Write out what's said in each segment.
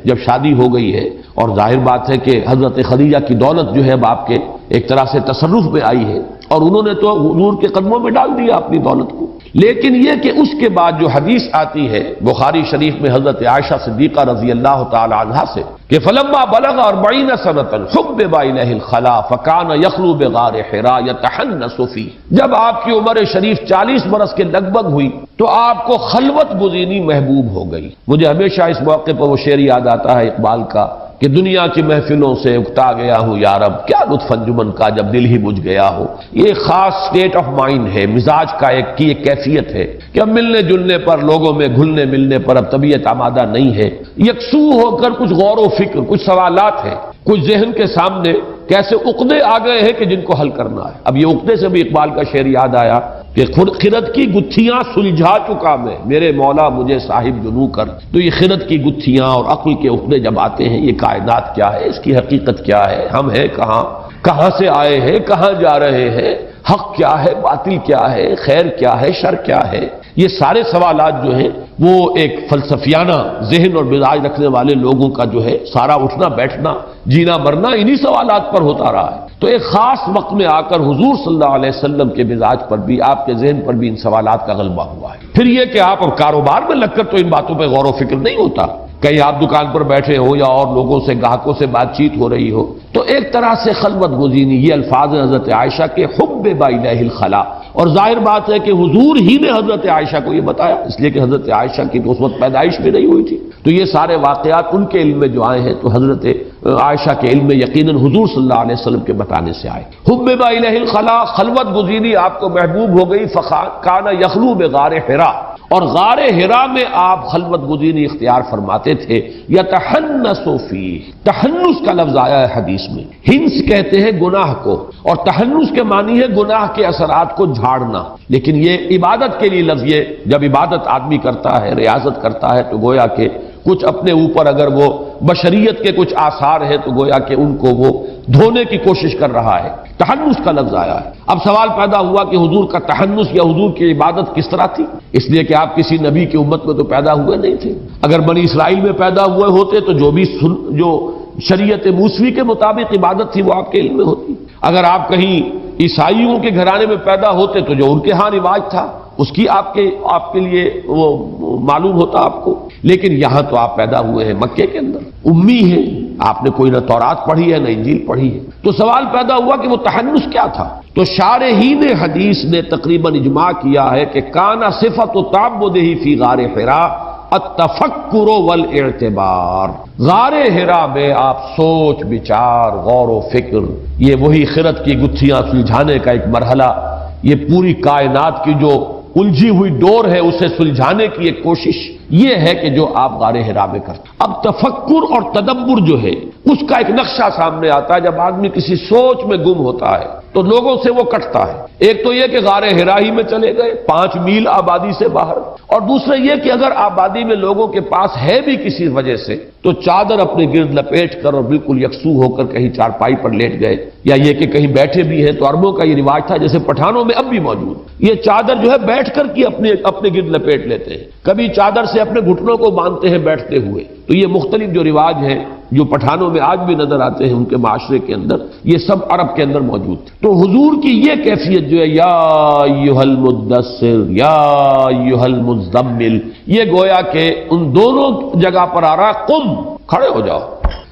جب شادی ہو گئی ہے اور ظاہر بات ہے کہ حضرت خدیجہ کی دولت جو ہے اب آپ کے ایک طرح سے تصرف میں آئی ہے اور انہوں نے تو حضور کے قدموں میں ڈال دیا اپنی دولت کو. لیکن یہ کہ اس کے بعد جو حدیث آتی ہے بخاری شریف میں حضرت عائشہ صدیقہ رضی اللہ تعالی عنہا سے کہ فلما بلغ 40 سنة حبب الیہ الخلا فکان یخلو بغار حراء یتحنس فیہ، جب آپ کی عمر شریف 40 برس کے لگ بھگ ہوئی تو آپ کو خلوت گزینی محبوب ہو گئی. مجھے ہمیشہ اس موقع پر وہ شعر یاد آتا ہے اقبال کا کہ دنیا کی محفلوں سے اکتا گیا ہوں یا رب، کیا لطف انجمن کا جب دل ہی بجھ گیا ہو. یہ خاص سٹیٹ آف مائنڈ ہے، مزاج کا ایک کیفیت ہے کہ اب ملنے جلنے پر، لوگوں میں گھلنے ملنے پر اب طبیعت آمادہ نہیں ہے. یکسو ہو کر کچھ غور و فکر، کچھ سوالات ہیں، کچھ ذہن کے سامنے کیسے عقدے آ گئے ہیں کہ جن کو حل کرنا ہے. اب یہ عقدے سے بھی اقبال کا شعر یاد آیا کہ خرد کی گتھیاں سلجھا چکا میں، میرے مولا مجھے صاحب جنوں کر. تو یہ خرد کی گتھیاں اور عقل کے عقدے جب آتے ہیں، یہ کائنات کیا ہے، اس کی حقیقت کیا ہے، ہم ہیں کہاں، کہاں سے آئے ہیں، کہاں جا رہے ہیں، حق کیا ہے، باطل کیا ہے، خیر کیا ہے، شر کیا ہے، یہ سارے سوالات جو ہیں وہ ایک فلسفیانہ ذہن اور مزاج رکھنے والے لوگوں کا جو ہے سارا اٹھنا بیٹھنا جینا مرنا انہی سوالات پر ہوتا رہا ہے. تو ایک خاص وقت میں آ کر حضور صلی اللہ علیہ وسلم کے مزاج پر بھی، آپ کے ذہن پر بھی ان سوالات کا غلبہ ہوا ہے. پھر یہ کہ آپ اب کاروبار میں لگ کر تو ان باتوں پہ غور و فکر نہیں ہوتا، کہیں آپ دکان پر بیٹھے ہو یا اور لوگوں سے گاہکوں سے بات چیت ہو رہی ہو تو ایک طرح سے خلوت گزینی. یہ الفاظ حضرت عائشہ کے حبب الیہ الخلا، اور ظاہر بات ہے کہ حضور ہی نے حضرت عائشہ کو یہ بتایا، اس لیے کہ حضرت عائشہ کی تو اس وقت پیدائش بھی نہیں ہوئی تھی. تو یہ سارے واقعات ان کے علم میں جو آئے ہیں تو حضرت عائشہ کے علم میں یقیناً حضور صلی اللہ علیہ وسلم کے بتانے سے آئے. حبب الیہ الخلا، خلوت گزینی آپ کو محبوب ہو گئی. کان یخلو بغار حراء، اور غار حراء میں آپ خلوت گزینی اختیار فرماتے تھے. یتحنس فیہ، تحنس کا لفظ آیا ہے حدیث میں. ہنس کہتے ہیں گناہ کو، اور تحنس کے معنی ہے گناہ کے اثرات کو جھاڑنا. لیکن یہ عبادت کے لیے لفظ، یہ جب عبادت آدمی کرتا ہے، ریاضت کرتا ہے، تو گویا کہ کچھ اپنے اوپر اگر وہ بشریت کے کچھ آثار ہیں تو گویا کہ ان کو وہ دھونے کی کوشش کر رہا ہے. تحنس کا لفظ آیا ہے. اب سوال پیدا ہوا کہ حضور کا تحنس یا حضور کی عبادت کس طرح تھی؟ اس لیے کہ آپ کسی نبی کی امت میں تو پیدا ہوئے نہیں تھے. اگر بنی اسرائیل میں پیدا ہوئے ہوتے تو جو شریعت موسوی کے مطابق عبادت تھی وہ آپ کے علم میں ہوتی. اگر آپ کہیں عیسائیوں کے گھرانے میں پیدا ہوتے تو جو ان کے ہاں رواج تھا اس کی آپ کے لیے وہ معلوم ہوتا آپ کو. لیکن یہاں تو آپ پیدا ہوئے ہیں مکے کے اندر، امی ہیں، آپ نے کوئی نہ تورات پڑھی ہے نہ انجیل پڑھی ہے. تو سوال پیدا ہوا کہ وہ تحنس کیا تھا. تو شارحین حدیث نے تقریباً اجماع کیا ہے کہ کانا صفت تعبدہ فی غار حراء التفکر والاعتبار. غار حراء میں آپ سوچ بچار، غور و فکر، یہ وہی خرد کی گتھیاں سلجھانے کا ایک مرحلہ، یہ پوری کائنات کی جو الجھی ہوئی ڈور ہے اسے سلجھانے کی ایک کوشش، یہ ہے کہ جو آپ غار حراء میں کرتے. اب تفکر اور تدبر جو ہے اس کا ایک نقشہ سامنے آتا ہے. جب آدمی کسی سوچ میں گم ہوتا ہے تو لوگوں سے وہ کٹتا ہے. ایک تو یہ کہ غار حراء ہی میں چلے گئے 5 میل آبادی سے باہر، اور دوسرا یہ کہ اگر آبادی میں لوگوں کے پاس ہے بھی کسی وجہ سے تو چادر اپنے گرد لپیٹ کر اور بالکل یکسو ہو کر کہیں چارپائی پر لیٹ گئے، یا یہ کہ کہیں بیٹھے بھی ہیں. تو عربوں کا یہ رواج تھا جیسے پٹھانوں میں اب بھی موجود، یہ چادر جو ہے بیٹھ کر کی اپنے گرد لپیٹ لیتے ہیں. کبھی چادر سے اپنے گھٹنوں کو باندھتے ہیں بیٹھتے ہوئے. تو یہ مختلف جو رواج ہیں جو پٹھانوں میں آج بھی نظر آتے ہیں ان کے معاشرے کے اندر، یہ سب عرب کے اندر موجود تھے. تو حضور کی یہ کیفیت جو ہے یا ایھا المدثر یا ایھا المزمل، یہ گویا کہ ان دونوں جگہ پر آ رہا، قم، کھڑے ہو جاؤ.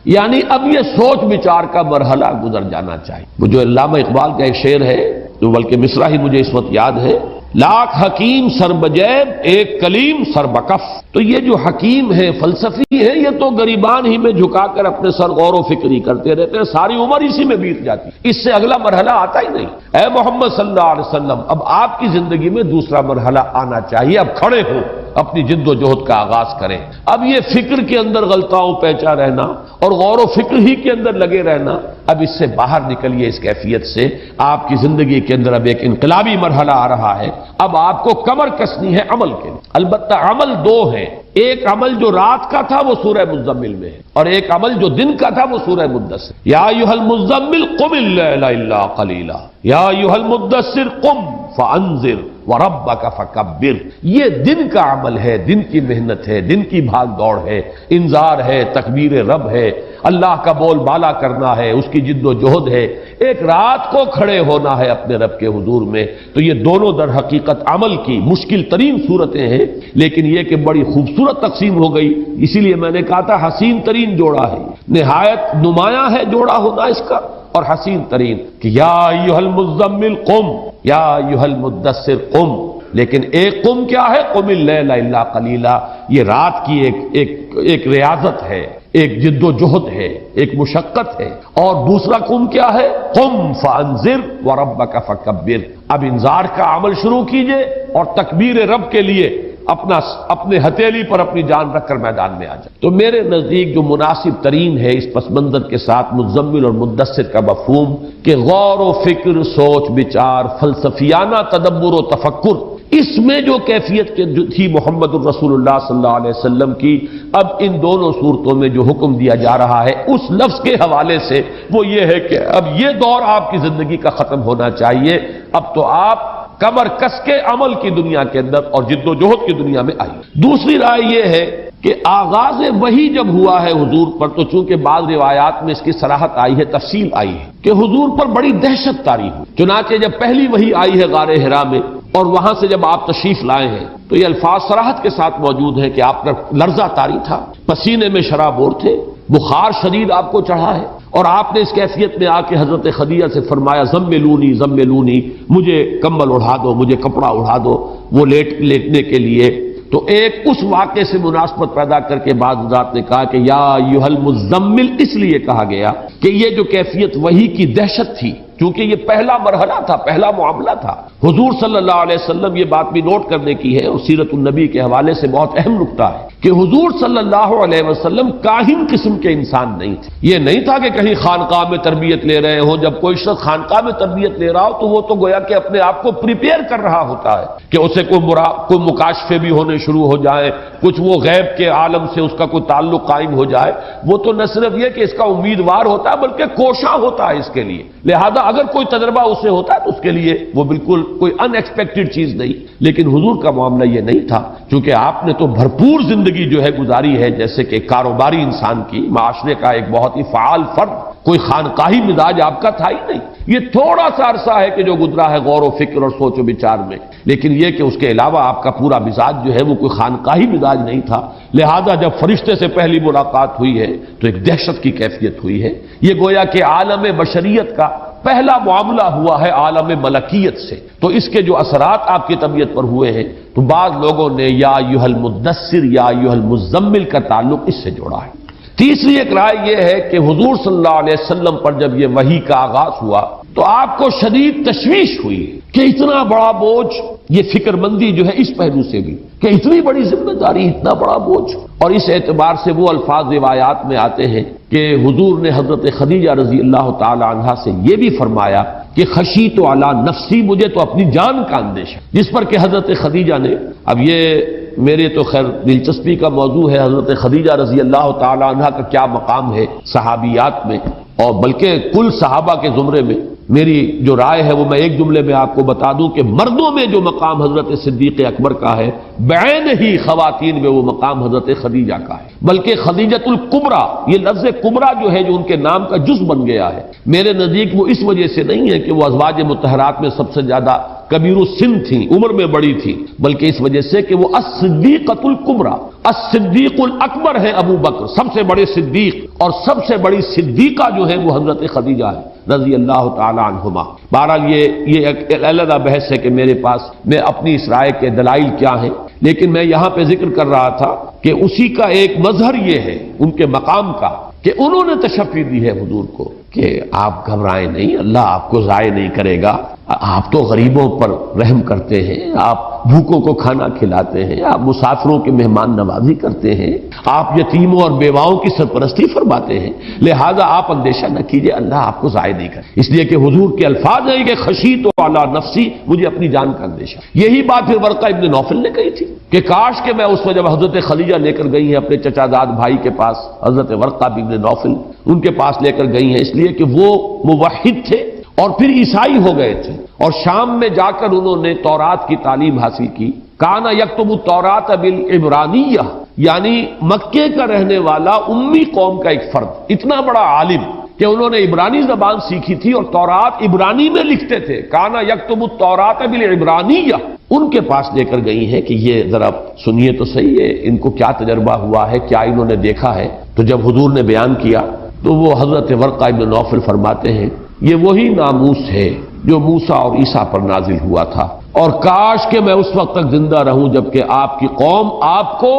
یعنی اب یہ سوچ بچار کا مرحلہ گزر جانا چاہیے. وہ جو علامہ اقبال کا ایک شعر ہے جو بلکہ مصرع ہی مجھے اس وقت یاد ہے، لاکھ حکیم سر بجیب ایک کلیم سر بکف. تو یہ جو حکیم ہے، فلسفی ہے، یہ تو گریبان ہی میں جھکا کر اپنے سر غور و فکری کرتے رہتے ہیں، ساری عمر اسی میں بیت جاتی، اس سے اگلا مرحلہ آتا ہی نہیں. اے محمد صلی اللہ علیہ وسلم، اب آپ کی زندگی میں دوسرا مرحلہ آنا چاہیے. اب کھڑے ہو، اپنی جد و جہد کا آغاز کریں. اب یہ فکر کے اندر غلطاؤں پیچا رہنا اور غور و فکر ہی کے اندر لگے رہنا، اب اس سے باہر نکلیے. اس کیفیت سے آپ کی زندگی کے اندر اب ایک انقلابی مرحلہ آ رہا ہے. اب آپ کو کمر کسنی ہے عمل کے لیے. البتہ عمل 2 ہیں. ایک عمل جو رات کا تھا وہ سورہ مزمل میں ہے، اور ایک عمل جو دن کا تھا وہ سورہ مدثر. یا ایھا المزمل قم اللیل الا قلیلا، یا ایھا المدثر قم فانذر وربک فکبر، یہ دن کا عمل ہے، دن کی محنت ہے، دن کی بھاگ دوڑ ہے، انذار ہے، تکبیر رب ہے، اللہ کا بول بالا کرنا ہے، اس کی جد و جہد ہے، ایک رات کو کھڑے ہونا ہے اپنے رب کے حضور میں۔ تو یہ دونوں در حقیقت عمل کی مشکل ترین صورتیں ہیں، لیکن یہ کہ بڑی خوبصورت تقسیم ہو گئی، اسی لیے میں نے کہا تھا حسین ترین جوڑا ہے، نہایت نمایاں ہے جوڑا ہونا اس کا، اور حسین ترین کہ یا ایھا المزمل قم یا ایھا المدثر قم، لیکن ایک قم کیا ہے؟ قم اللیل الا قلیلا، یہ رات کی ایک ریاضت ہے، ایک جد و جہد ہے، ایک مشقت ہے، اور دوسرا قم کیا ہے؟ قم فانذر وربک فکبر، اب انذار کا عمل شروع کیجئے اور تکبیر رب کے لیے اپنے ہتھیلی پر اپنی جان رکھ کر میدان میں آ جائے۔ تو میرے نزدیک جو مناسب ترین ہے اس پس منظر کے ساتھ مزمل اور مدثر کا مفہوم کہ غور و فکر، سوچ بچار، فلسفیانہ تدبر و تفکر، اس میں جو کیفیت تھی محمد الرسول اللہ صلی اللہ علیہ وسلم کی، اب ان دونوں صورتوں میں جو حکم دیا جا رہا ہے اس لفظ کے حوالے سے وہ یہ ہے کہ اب یہ دور آپ کی زندگی کا ختم ہونا چاہیے، اب تو آپ کمر کس کے عمل کی دنیا کے اندر اور جد و جہد کی دنیا میں آئی۔ دوسری رائے یہ ہے کہ آغاز وحی جب ہوا ہے حضور پر، تو چونکہ بعض روایات میں اس کی صراحت آئی ہے، تفصیل آئی ہے کہ حضور پر بڑی دہشت طاری ہوئی، چنانچہ جب پہلی وحی آئی ہے غار حرا میں اور وہاں سے جب آپ تشریف لائے ہیں تو یہ الفاظ صراحت کے ساتھ موجود ہیں کہ آپ پر لرزہ طاری تھا، پسینے میں شرابور تھے، بخار شدید آپ کو چڑھا ہے، اور آپ نے اس کیفیت میں آ کے حضرت خدیجہ سے فرمایا زملونی زملونی، مجھے کمبل اڑا دو، مجھے کپڑا اڑا دو، وہ لیٹنے کے لیے۔ تو ایک اس واقعے سے مناسبت پیدا کر کے بعض حضرات نے کہا کہ یا ایھا المزمل اس لیے کہا گیا کہ یہ جو کیفیت وحی کی دہشت تھی، چونکہ یہ پہلا مرحلہ تھا، پہلا معاملہ تھا، حضور صلی اللہ علیہ وسلم، یہ بات بھی نوٹ کرنے کی ہے اور سیرت النبی کے حوالے سے بہت اہم نکتہ ہے کہ حضور صلی اللہ علیہ وسلم کاہن قسم کے انسان نہیں تھے۔ یہ نہیں تھا کہ کہیں خانقاہ میں تربیت لے رہے ہوں، جب کوئی شخص خانقاہ میں تربیت لے رہا ہو تو وہ تو گویا کہ اپنے آپ کو پریپیئر کر رہا ہوتا ہے کہ اسے کوئی مکاشفے بھی ہونے شروع ہو جائیں، کچھ وہ غیب کے عالم سے اس کا کوئی تعلق قائم ہو جائے، وہ تو نہ صرف یہ کہ اس کا امیدوار ہوتا ہے بلکہ کوشاں ہوتا ہے اس کے لیے، لہذا اگر کوئی تجربہ اسے ہوتا ہے تو اس کے لیے وہ بالکل کوئی ان ایکسپیکٹڈ چیز نہیں۔ لیکن حضور کا معاملہ یہ نہیں تھا، چونکہ آپ نے تو بھرپور زندگی جو ہے گزاری ہے، جیسے کہ کاروباری انسان کی، معاشرے کا ایک بہت ہی فعال فرد، کوئی خانقاہی مزاج آپ کا تھا ہی نہیں۔ یہ تھوڑا سا عرصہ ہے کہ جو گزرا ہے غور و فکر اور سوچ و بچار میں، لیکن یہ کہ اس کے علاوہ آپ کا پورا مزاج جو ہے وہ کوئی خانقاہی مزاج نہیں تھا، لہذا جب فرشتے سے پہلی ملاقات ہوئی ہے تو ایک دہشت کی کیفیت ہوئی ہے۔ یہ گویا کہ عالم بشریت کا پہلا معاملہ ہوا ہے عالم ملکیت سے، تو اس کے جو اثرات آپ کی طبیعت پر ہوئے ہیں تو بعض لوگوں نے یا ایھا المدثر یا ایھا المزمل کا تعلق اس سے جوڑا ہے۔ تیسری ایک رائے یہ ہے کہ حضور صلی اللہ علیہ وسلم پر جب یہ وحی کا آغاز ہوا تو آپ کو شدید تشویش ہوئی کہ اتنا بڑا بوجھ، یہ فکر مندی جو ہے اس پہلو سے بھی کہ اتنی بڑی ذمہ داری، اتنا بڑا بوجھ، اور اس اعتبار سے وہ الفاظ روایات میں آتے ہیں کہ حضور نے حضرت خدیجہ رضی اللہ تعالی عنہا سے یہ بھی فرمایا کہ خشیت علی نفسی، مجھے تو اپنی جان کا اندیشہ، جس پر کہ حضرت خدیجہ نے، اب یہ میرے تو خیر دلچسپی کا موضوع ہے حضرت خدیجہ رضی اللہ تعالی عنہا کا کیا مقام ہے صحابیات میں، اور بلکہ کل صحابہ کے زمرے میں۔ میری جو رائے ہے وہ میں ایک جملے میں آپ کو بتا دوں کہ مردوں میں جو مقام حضرت صدیق اکبر کا ہے، بعین ہی خواتین میں وہ مقام حضرت خدیجہ کا ہے، بلکہ خدیجۃ الکبریٰ، یہ لفظ کبریٰ جو ہے جو ان کے نام کا جز بن گیا ہے، میرے نزدیک وہ اس وجہ سے نہیں ہے کہ وہ ازواج مطہرات میں سب سے زیادہ کبیر السن تھیں، عمر میں بڑی تھی، بلکہ اس وجہ سے کہ وہ الصدیقۃ الکبریٰ، الصدیق الاکبر ہے ابو بکر، سب سے بڑے صدیق، اور سب سے بڑی صدیقہ جو ہے وہ حضرت خدیجہ ہے رضی اللہ تعالی عنہما۔ بہرحال یہ ایک علیحدہ بحث ہے کہ میرے پاس میں اپنی اس رائے کے دلائل کیا ہیں، لیکن میں یہاں پہ ذکر کر رہا تھا کہ اسی کا ایک مظہر یہ ہے ان کے مقام کا کہ انہوں نے تشفی دی ہے حضور کو کہ آپ گھبرائیں نہیں، اللہ آپ کو ضائع نہیں کرے گا، آپ تو غریبوں پر رحم کرتے ہیں، آپ بھوکوں کو کھانا کھلاتے ہیں، آپ مسافروں کی مہمان نوازی کرتے ہیں، آپ یتیموں اور بیواؤں کی سرپرستی فرماتے ہیں، لہذا آپ اندیشہ نہ کیجئے، اللہ آپ کو ضائع نہیں کرے۔ اس لیے کہ حضور کے الفاظ ہیں کہ خشیت علی نفسی، مجھے اپنی جان کا اندیشہ۔ یہی بات پھر ورقہ ابن نوفل نے کہی تھی کہ کاش کہ میں اس وقت جب حضرت خدیجہ لے کر گئی ہیں اپنے چچا زاد بھائی کے پاس، حضرت ورقہ ابن نوفل ان کے پاس لے کر گئی ہیں، اس لیے کہ وہ موحد تھے اور پھر عیسائی ہو گئے تھے اور شام میں جا کر انہوں نے تورات کی تعلیم حاصل کی. کانا یکتب التوراۃ بالعبرانیہ، یعنی مکے کا رہنے والا امی قوم کا ایک فرد، اتنا بڑا عالم کہ انہوں نے عبرانی زبان سیکھی تھی اور تورات عبرانی میں لکھتے تھے. کانا یکتب التوراۃ بالعبرانیہ. ان کے پاس لے کر گئی ہیں کہ یہ ذرا سنیے تو صحیح ہے، ان کو کیا تجربہ ہوا ہے، کیا انہوں نے دیکھا ہے. تو جب حضور نے بیان کیا تو وہ حضرت ورقہ ابن نوفل فرماتے ہیں یہ وہی ناموس ہے جو موسیٰ اور عیسیٰ پر نازل ہوا تھا، اور کاش کہ میں اس وقت تک زندہ رہوں جبکہ آپ کی قوم آپ کو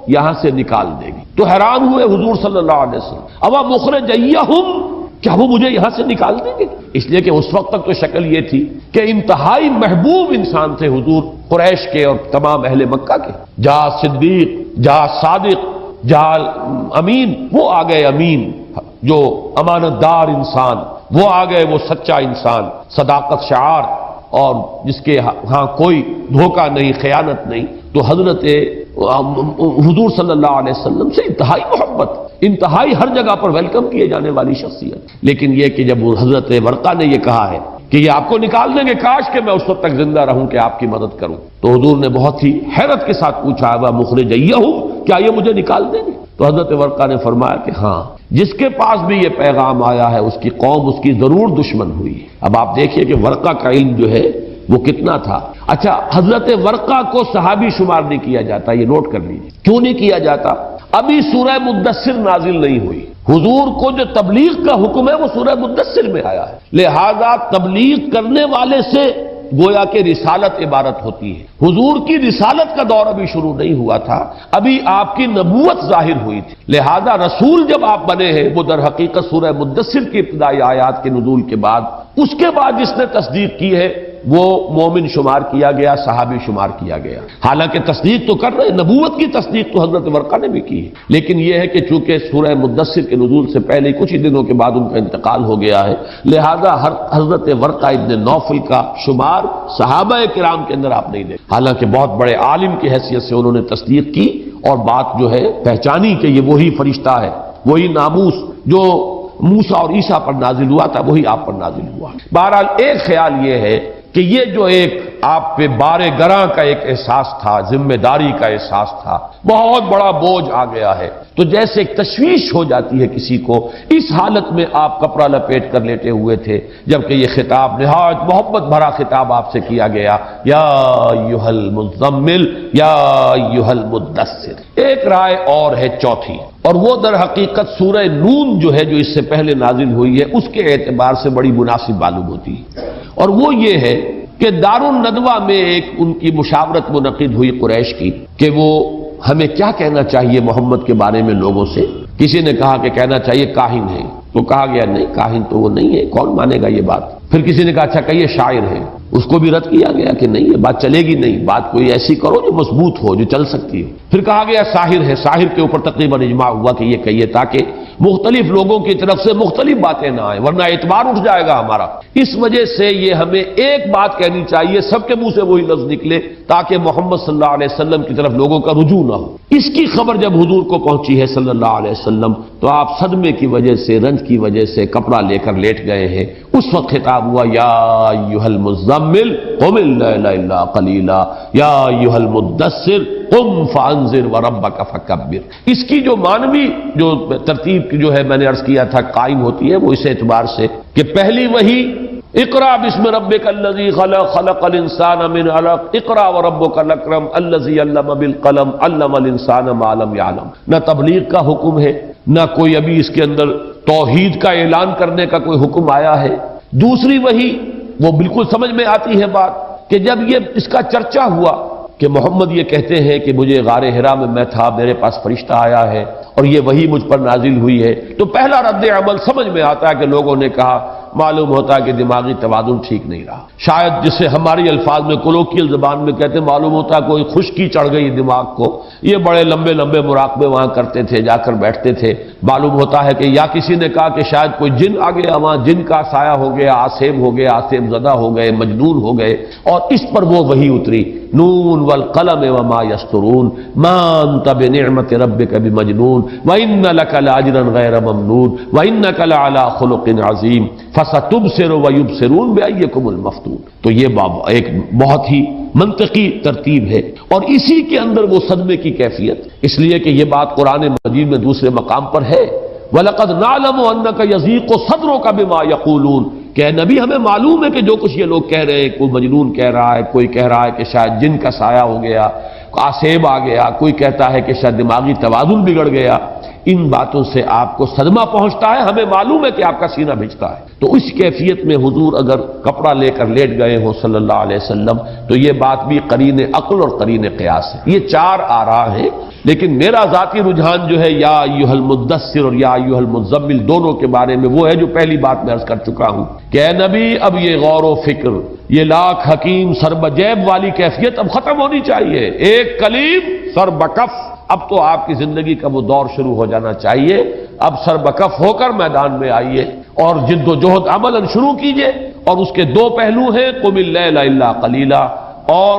یہاں سے نکال دے گی. تو حیران ہوئے حضور صلی اللہ علیہ وسلم، اوا مخرجیہم، کیا وہ مجھے یہاں سے نکال دیں گے؟ اس لیے کہ اس وقت تک تو شکل یہ تھی کہ انتہائی محبوب انسان تھے حضور قریش کے اور تمام اہل مکہ کے. جا صدیق، جا صادق، جا امین، وہ آ گئے امین، جو امانت دار انسان، وہ آ گئے وہ سچا انسان، صداقت شعار، اور جس کے ہاں کوئی دھوکہ نہیں، خیانت نہیں. تو حضرت حضور صلی اللہ علیہ وسلم سے انتہائی محبت، انتہائی ہر جگہ پر ویلکم کیے جانے والی شخصیت. لیکن یہ کہ جب حضرت ورقہ نے یہ کہا ہے کہ یہ آپ کو نکال دیں گے، کاش کہ میں اس وقت تک زندہ رہوں کہ آپ کی مدد کروں، تو حضور نے بہت ہی حیرت کے ساتھ پوچھا وہ مخرجیہم، کیا یہ مجھے نکال دیں گے؟ تو حضرت ورقہ نے فرمایا کہ ہاں، جس کے پاس بھی یہ پیغام آیا ہے اس کی قوم اس کی ضرور دشمن ہوئی. اب آپ دیکھیے کہ ورقہ کا علم جو ہے وہ کتنا تھا. اچھا، حضرت ورقہ کو صحابی شمار نہیں کیا جاتا، یہ نوٹ کر لیجیے. کیوں نہیں کیا جاتا؟ ابھی سورہ مدثر نازل نہیں ہوئی. حضور کو جو تبلیغ کا حکم ہے وہ سورہ مدثر میں آیا ہے، لہذا تبلیغ کرنے والے سے گویا کہ رسالت عبارت ہوتی ہے. حضور کی رسالت کا دور ابھی شروع نہیں ہوا تھا، ابھی آپ کی نبوت ظاہر ہوئی تھی. لہذا رسول جب آپ بنے ہیں وہ در حقیقت سورہ مدثر کی ابتدائی آیات کے نزول کے بعد، اس کے بعد جس نے تصدیق کی ہے وہ مومن شمار کیا گیا، صحابی شمار کیا گیا. حالانکہ تصدیق تو کر رہے، نبوت کی تصدیق تو حضرت ورقہ نے بھی کی ہے، لیکن یہ ہے کہ چونکہ سورہ مدثر کے نزول سے پہلے کچھ ہی دنوں کے بعد ان کا انتقال ہو گیا ہے، لہذا حضرت ورقہ ابن نوفل کا شمار صحابہ کرام کے اندر آپ نہیں دیکھ. حالانکہ بہت بڑے عالم کی حیثیت سے انہوں نے تصدیق کی اور بات جو ہے پہچانی کہ یہ وہی فرشتہ ہے، وہی ناموس جو موسیٰ اور عیسیٰ پر نازل ہوا تھا وہی آپ پر نازل ہوا. بہرحال ایک خیال یہ ہے کہ یہ جو ایک آپ پہ بار گراں کا ایک احساس تھا، ذمہ داری کا احساس تھا، بہت بڑا بوجھ آ گیا ہے، تو جیسے ایک تشویش ہو جاتی ہے کسی کو، اس حالت میں آپ کپڑا لپیٹ کر لیٹے ہوئے تھے جبکہ یہ خطاب نہایت محبت بھرا خطاب آپ سے کیا گیا، یا ایھا المزمل یا ایھا المدثر. ایک رائے اور ہے چوتھی، اور وہ در حقیقت سورہ نون جو ہے جو اس سے پہلے نازل ہوئی ہے اس کے اعتبار سے بڑی مناسب معلوم ہوتی ہے، اور وہ یہ ہے کہ دار الندوہ میں ایک ان کی مشاورت منعقد ہوئی قریش کی کہ وہ ہمیں کیا کہنا چاہیے محمد کے بارے میں لوگوں سے. کسی نے کہا کہ کہنا چاہیے کاہن ہے، تو کہا گیا نہیں، کاہن تو وہ نہیں ہے، کون مانے گا یہ بات. پھر کسی نے کہا اچھا کہیے شاعر ہے، اس کو بھی رد کیا گیا کہ نہیں، یہ بات چلے گی نہیں، بات کوئی ایسی کرو جو مضبوط ہو، جو چل سکتی ہو. پھر کہا گیا ساحر ہے، ساحر کے اوپر تقریباً اجماع ہوا کہ یہ کہیے تاکہ مختلف لوگوں کی طرف سے مختلف باتیں نہ آئیں ورنہ اعتبار اٹھ جائے گا ہمارا. اس وجہ سے یہ ہمیں ایک بات کہنی چاہیے، سب کے منہ سے وہی لفظ نکلے تاکہ محمد صلی اللہ علیہ وسلم کی طرف لوگوں کا رجوع نہ ہو. اس کی خبر جب حضور کو پہنچی ہے صلی اللہ علیہ وسلم تو آپ صدمے کی وجہ سے، رنج کی وجہ سے کپڑا لے کر لیٹ گئے ہیں. اس وقت خطاب ہوا یا ایھا المزمل قم اللیل الا قلیلا یا ایھا المدثر قم فانذر وربک فکبر. اس کی جو معنوی جو ترتیب جو ہے میں نے عرض کیا تھا قائم ہوتی ہے وہ اس اعتبار سے کہ پہلی وہی اقرا بسم ربک الذی خلق خلق الانسان من علق اقرا وربک الاکرم الذی علم بالقلم علم الانسان ما لم یعلم. نہ تبلیغ کا حکم ہے، نہ کوئی ابھی اس کے اندر توحید کا اعلان کرنے کا کوئی حکم آیا ہے. دوسری وہی وہ بالکل سمجھ میں آتی ہے بات کہ جب یہ اس کا چرچا ہوا کہ محمد یہ کہتے ہیں کہ مجھے غار حرا میں تھا، میرے پاس فرشتہ آیا ہے اور یہ وہی مجھ پر نازل ہوئی ہے، تو پہلا رد عمل سمجھ میں آتا ہے کہ لوگوں نے کہا معلوم ہوتا ہے کہ دماغی توازن ٹھیک نہیں رہا. شاید جسے ہماری الفاظ میں کولوکیل زبان میں کہتے ہیں معلوم ہوتا ہے کوئی خشکی چڑھ گئی دماغ کو. یہ بڑے لمبے لمبے مراقبے وہاں کرتے تھے، جا کر بیٹھتے تھے. معلوم ہوتا ہے کہ یا کسی نے کہا کہ شاید کوئی جن آ گیا، وہاں جن کا سایہ ہو گیا، آسیم ہو گیا، آسیم زدہ ہو گئے، مجنون ہو گئے، اور اس پر وہ وہی اتری نون والقلم وما یسطرون ما انت بنعمت ربک بمجنون وان لک لاجرا غیر ممنون وانک لعلی خلق عظیم فَسَتُبْصِرُ وَيُبْصِرُونَ بِأَيِّكُمُ الْمَفْتُونُ۔ تو یہ ایک بہت ہی منطقی ترتیب ہے، اور اسی کے اندر وہ صدمے کی کیفیت، اس لیے کہ یہ بات قرآن مجید میں دوسرے مقام پر ہے، وَلَقَدْ نَعْلَمُ أَنَّكَ يَضِيقُ صَدْرُكَ بِمَا يَقُولُونَ، کہ اے نبی ہمیں معلوم ہے کہ جو کچھ یہ لوگ کہہ رہے ہیں، کوئی مجنون کہہ رہا ہے، کوئی کہہ رہا ہے کہ شاید جن کا سایہ ہو گیا، آسیب آ گیا، کوئی کہتا ہے کہ شاید دماغی توازن بگڑ گیا، ان باتوں سے آپ کو صدمہ پہنچتا ہے، ہمیں معلوم ہے کہ آپ کا سینہ بھیجتا ہے۔ تو اس کیفیت میں حضور اگر کپڑا لے کر لیٹ گئے ہوں صلی اللہ علیہ وسلم، تو یہ بات بھی قرین عقل اور قرین قیاس ہے۔ یہ چار آراء ہیں، لیکن میرا ذاتی رجحان جو ہے یا ایھا المدثر اور یا ایھا المزمل دونوں کے بارے میں وہ ہے جو پہلی بات میں عرض کر چکا ہوں کہ اے نبی اب یہ غور و فکر، یہ لاکھ حکیم سر بجیب والی کیفیت اب ختم ہونی چاہیے، ایک کلیم سر بکف، اب تو آپ کی زندگی کا وہ دور شروع ہو جانا چاہیے، اب سر بکف ہو کر میدان میں آئیے اور جد و جہد عملاً شروع کیجئے، اور اس کے دو پہلو ہیں، قم اللیل الا قلیلا اور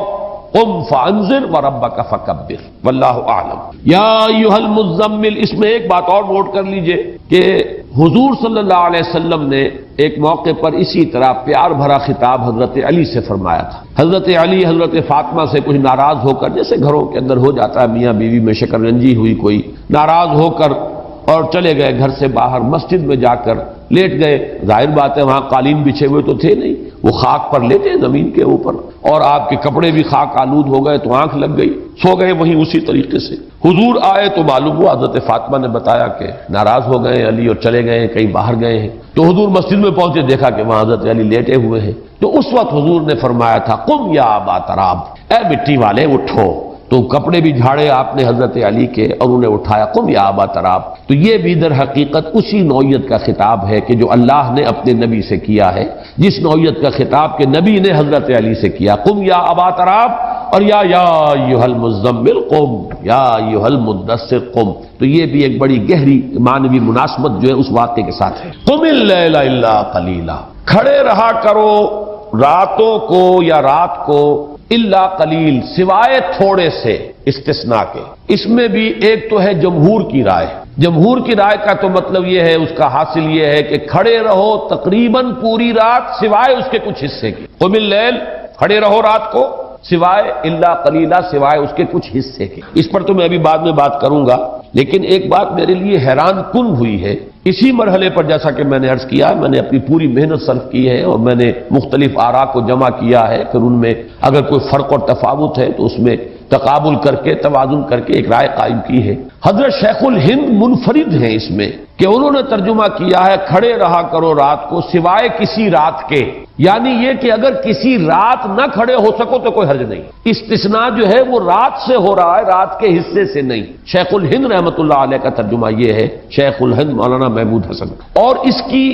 قم فانذر وربک فکبر، واللہ اعلم۔ یا ایھا المزمل، اس میں ایک بات اور نوٹ کر لیجئے کہ حضور صلی اللہ علیہ وسلم نے ایک موقع پر اسی طرح پیار بھرا خطاب حضرت علی سے فرمایا تھا۔ حضرت علی حضرت فاطمہ سے کچھ ناراض ہو کر، جیسے گھروں کے اندر ہو جاتا ہے، میاں بیوی میں شکر رنجی ہوئی، کوئی ناراض ہو کر اور چلے گئے گھر سے باہر، مسجد میں جا کر لیٹ گئے۔ ظاہر بات ہے وہاں قالین بچھے ہوئے تو تھے نہیں، وہ خاک پر لیٹے زمین کے اوپر، اور آپ کے کپڑے بھی خاک آلود ہو گئے تو آنکھ لگ گئی، سو گئے وہیں اسی طریقے سے۔ حضور آئے تو معلوم ہوا، حضرت فاطمہ نے بتایا کہ ناراض ہو گئے علی اور چلے گئے ہیں، کہیں باہر گئے ہیں۔ تو حضور مسجد میں پہنچے، دیکھا کہ وہاں حضرت علی لیٹے ہوئے ہیں۔ تو اس وقت حضور نے فرمایا تھا قم یا ابا تراب، اے مٹی والے اٹھو۔ تو کپڑے بھی جھاڑے آپ نے حضرت علی کے اور انہیں اٹھایا، قم یا ابا تراب۔ تو یہ بھی در حقیقت اسی نوعیت کا خطاب ہے کہ جو اللہ نے اپنے نبی سے کیا ہے، جس نوعیت کا خطاب کہ نبی نے حضرت علی سے کیا، قم یا ابا تراب، اور یا ایھا المزمل قم، یا ایھا المدثر قم۔ تو یہ بھی ایک بڑی گہری معنوی مناسبت جو ہے اس واقعے کے ساتھ ہے۔ قم اللیل الا قلیلا، کھڑے رہا کرو راتوں کو یا رات کو، الا قلیل، سوائے تھوڑے سے، استثناء کے۔ اس میں بھی ایک تو ہے جمہور کی رائے، جمہور کی رائے کا تو مطلب یہ ہے، اس کا حاصل یہ ہے کہ کھڑے رہو تقریباً پوری رات سوائے اس کے کچھ حصے کی۔ قم اللیل، کھڑے رہو رات کو سوائے الا قلیلا، سوائے اس کے کچھ حصے کے۔ اس پر تو میں ابھی بعد میں بات کروں گا، لیکن ایک بات میرے لیے حیران کن ہوئی ہے اسی مرحلے پر، جیسا کہ میں نے عرض کیا، میں نے اپنی پوری محنت صرف کی ہے اور میں نے مختلف آراء کو جمع کیا ہے، پھر ان میں اگر کوئی فرق اور تفاوت ہے تو اس میں تقابل کر کے، توازن کر کے ایک رائے قائم کی ہے۔ حضرت شیخ الہند منفرد ہیں اس میں کہ انہوں نے ترجمہ کیا ہے کھڑے رہا کرو رات کو سوائے کسی رات کے، یعنی یہ کہ اگر کسی رات نہ کھڑے ہو سکو تو کوئی حرج نہیں۔ استثناء جو ہے وہ رات سے ہو رہا ہے، رات کے حصے سے نہیں۔ شیخ الہند رحمۃ اللہ علیہ کا ترجمہ یہ ہے، شیخ الہند مولانا محمود حسن، اور اس کی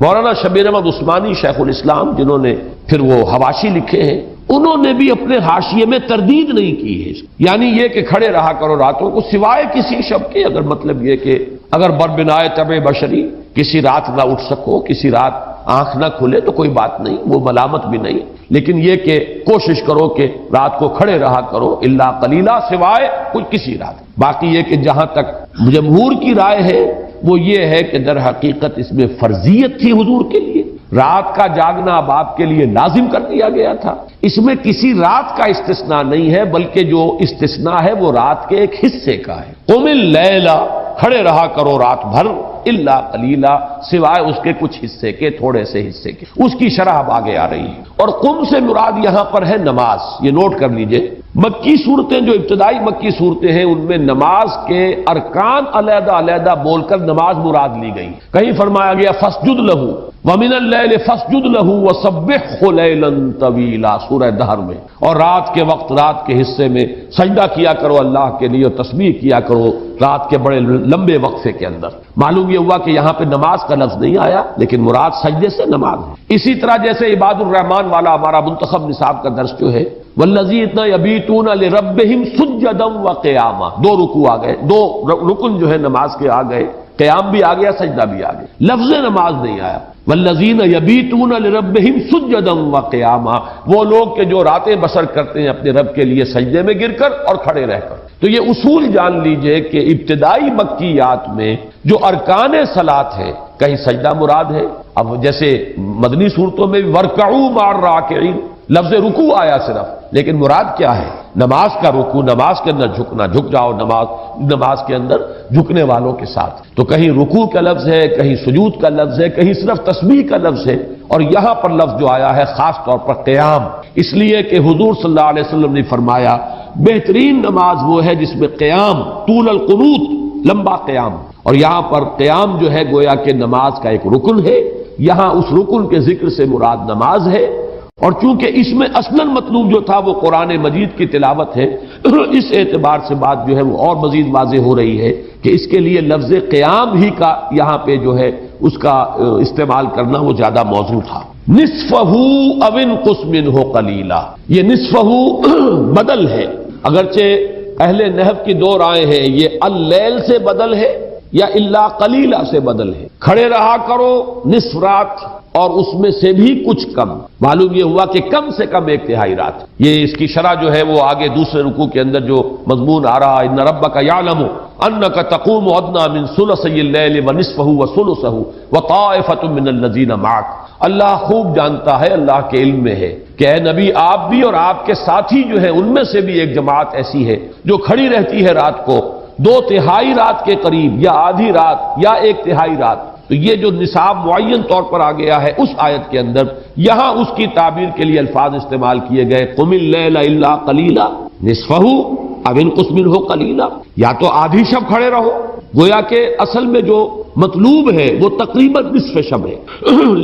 مولانا شبیر احمد عثمانی شیخ الاسلام جنہوں نے پھر وہ حواشی لکھے ہیں، انہوں نے بھی اپنے حاشیے میں تردید نہیں کی ہے، یعنی یہ کہ کھڑے رہا کرو راتوں کو سوائے کسی شب کے، اگر مطلب یہ کہ اگر بربنائے طبع بشری کسی رات نہ اٹھ سکو، کسی رات آنکھ نہ کھلے تو کوئی بات نہیں، وہ ملامت بھی نہیں، لیکن یہ کہ کوشش کرو کہ رات کو کھڑے رہا کرو الا قلیلا، سوائے کوئی کسی رات۔ باقی یہ کہ جہاں تک جمہور کی رائے ہے وہ یہ ہے کہ در حقیقت اس میں فرضیت تھی حضور کے لیے، رات کا جاگنا اب آپ کے لیے لازم کر دیا گیا تھا، اس میں کسی رات کا استثناء نہیں ہے، بلکہ جو استثناء ہے وہ رات کے ایک حصے کا ہے۔ قم اللیل، کھڑے رہا کرو رات بھر، الا قلیلا، سوائے اس کے کچھ حصے کے، تھوڑے سے حصے کے۔ اس کی شرح اب آگے آ رہی ہے، اور قم سے مراد یہاں پر ہے نماز، یہ نوٹ کر لیجئے۔ مکی صورتیں جو ابتدائی مکی صورتیں ہیں ان میں نماز کے ارکان علیحدہ علیحدہ بول کر نماز مراد لی گئی، کہیں فرمایا گیا فاسجد لہ ومن اللیل فاسجد لہ وسبحہ لیلا طویلا، سورہ دہر میں، اور رات کے وقت، رات کے حصے میں سجدہ کیا کرو اللہ کے لیے اور تسبیح کیا کرو رات کے بڑے لمبے وقفے کے اندر۔ معلوم یہ ہوا کہ یہاں پہ نماز کا لفظ نہیں آیا، لیکن مراد سجدے سے نماز ہے۔ اسی طرح جیسے عباد الرحمن والا ہمارا منتخب نصاب کا درس جو ہے، والذین یبیتون لربہم سجدا وقیاما، دو رکوع آ گئے، دو رکن جو ہے نماز کے آ گئے، قیام بھی آ گیا، سجدہ بھی آ گیا، لفظ نماز نہیں آیا۔ والذین یبیتون لربہم سجدا وقیاما، وہ لوگ کہ جو راتیں بسر کرتے ہیں اپنے رب کے لیے سجدے میں گر کر اور کھڑے رہ کر۔ تو یہ اصول جان لیجئے کہ ابتدائی مکیات میں جو ارکان صلاۃ ہے، کہیں سجدہ مراد ہے، اب جیسے مدنی صورتوں میں ورکعوا مع الراکعین لفظ رکوع آیا صرف، لیکن مراد کیا ہے؟ نماز کا رکوع، نماز کے اندر جھکنا، جھک جاؤ نماز کے اندر جھکنے والوں کے ساتھ۔ تو کہیں رکوع کا لفظ ہے، کہیں سجود کا لفظ ہے، کہیں صرف تسبیح کا لفظ ہے، اور یہاں پر لفظ جو آیا ہے خاص طور پر قیام، اس لیے کہ حضور صلی اللہ علیہ وسلم نے فرمایا بہترین نماز وہ ہے جس میں قیام، طول القنوت، لمبا قیام، اور یہاں پر قیام جو ہے گویا کہ نماز کا ایک رکن ہے، یہاں اس رکن کے ذکر سے مراد نماز ہے، اور چونکہ اس میں اصلاً مطلوب جو تھا وہ قرآن مجید کی تلاوت ہے، اس اعتبار سے بات جو ہے وہ اور مزید واضح ہو رہی ہے کہ اس کے لیے لفظ قیام ہی کا یہاں پہ جو ہے اس کا استعمال کرنا وہ زیادہ موزوں تھا۔ نصفہ او انقص منہ قلیلا، یہ نصفہ بدل ہے، اگرچہ اہل نحو کی دو رائے ہیں، یہ اللیل سے بدل ہے یا الا قلیلا سے بدل ہے۔ کھڑے رہا کرو نصف رات، اور اس میں سے بھی کچھ کم، معلوم یہ ہوا کہ کم سے کم ایک تہائی رات۔ یہ اس کی شرح جو ہے وہ آگے دوسرے رکوع کے اندر جو مضمون آ رہا ہے، ان ربک یعلم انک تقوم ادنی من ثلثی اللیل ونصفہ وثلثہ وطائفۃ من الذین معک، اللہ خوب جانتا ہے، اللہ کے علم میں ہے کہ اے نبی آپ بھی اور آپ کے ساتھی جو ہیں ان میں سے بھی ایک جماعت ایسی ہے جو کھڑی رہتی ہے رات کو دو تہائی رات کے قریب، یا آدھی رات یا ایک تہائی رات۔ تو یہ جو نصاب معین طور پر آ گیا ہے اس آیت کے اندر، یہاں اس کی تعبیر کے لیے الفاظ استعمال کیے گئے، قم اللیل الا قلیلا نصفہ او انقص منہ قلیلا، یا تو آدھی شب کھڑے رہو، گویا کہ اصل میں جو مطلوب ہے وہ تقریباً نصف شب ہے،